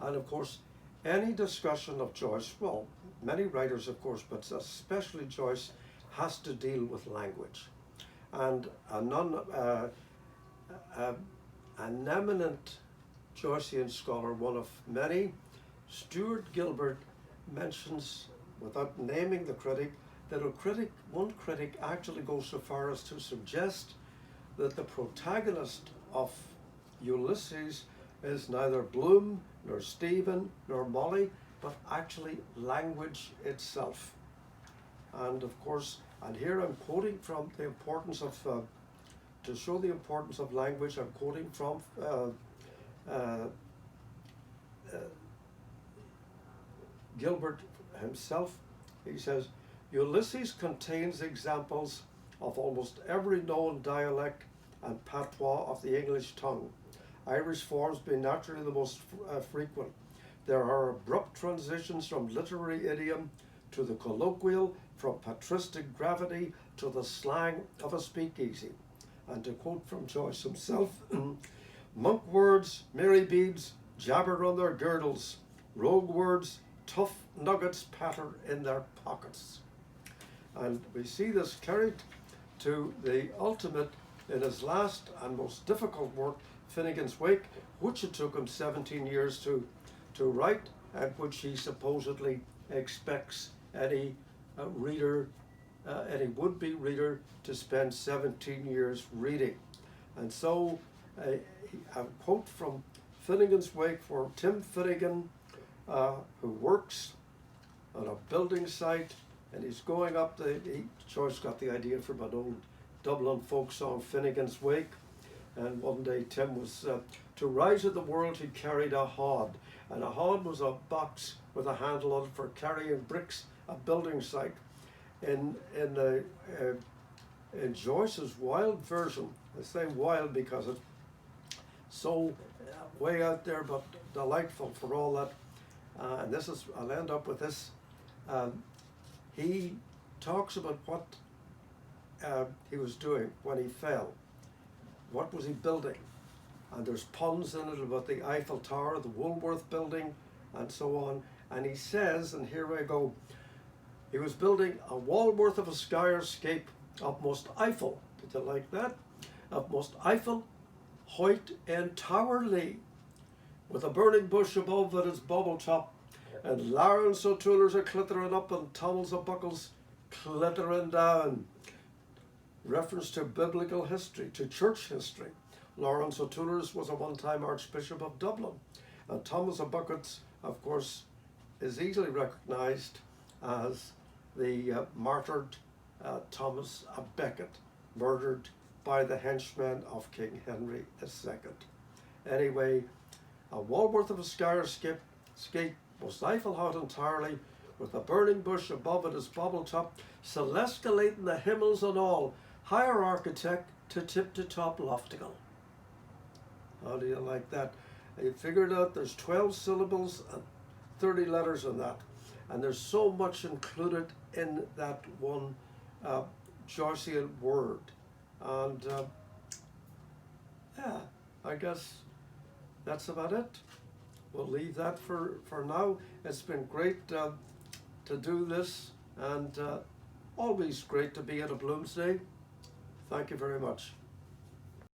And of course, any discussion of Joyce, well, many writers, of course, but especially Joyce, has to deal with language. And an eminent Joycean scholar, one of many, Stuart Gilbert, mentions, without naming the critic, that one critic actually goes so far as to suggest that the protagonist of Ulysses is neither Bloom, nor Stephen, nor Molly, but actually language itself. And of course, and here I'm quoting from the importance of, to show the importance of language, I'm quoting from Gilbert himself. He says, Ulysses contains examples of almost every known dialect and patois of the English tongue, Irish forms being naturally the most frequent. There are abrupt transitions from literary idiom to the colloquial, from patristic gravity to the slang of a speakeasy. And to quote from Joyce himself, monk words, merry beads, jabber on their girdles, rogue words, tough nuggets patter in their pockets. And we see this carried to the ultimate in his last and most difficult work, Finnegan's Wake, which it took him 17 years to write, and which he supposedly expects any reader, any would-be reader, to spend 17 years reading. And so a quote from Finnegan's Wake for Tim Finnegan, who works on a building site, and he's going up Joyce got the idea from an old Dublin folk song, Finnegan's Wake. And one day Tim was, to rise in the world, he carried a hod. And a hod was a box with a handle on it for carrying bricks, a building site. In Joyce's wild version, I say wild because it's so way out there, but delightful for all that. And this is, I'll end up with this. He talks about what he was doing when he fell. What was he building? And there's puns in it about the Eiffel Tower, the Woolworth building, and so on. And he says, and here I go, he was building a wall worth of a skyscape of most Eiffel. Did you like that? Of most Eiffel, Hoyt and Towerley, with a burning bush above at its bubble top, and Lawrence O'Toolers are clittering up and Thomas O'Buckles clittering down. Reference to biblical history, to church history. Lawrence O'Toolers was a one-time Archbishop of Dublin. And Thomas O'Buckles, of course, is easily recognized as the martyred Thomas à Becket, murdered by the henchmen of King Henry II. Anyway, a wall worth of a skyscape, most Eiffel hot entirely, with a burning bush above it as bubble top, celestialating the himmels and all, higher architect to tip to top loftical. How do you like that? I figured out there's 12 syllables and 30 letters in that. And there's so much included in that one Joycean word. And yeah, I guess that's about it. We'll leave that for now. It's been great to do this, and always great to be at a Bloomsday. Thank you very much.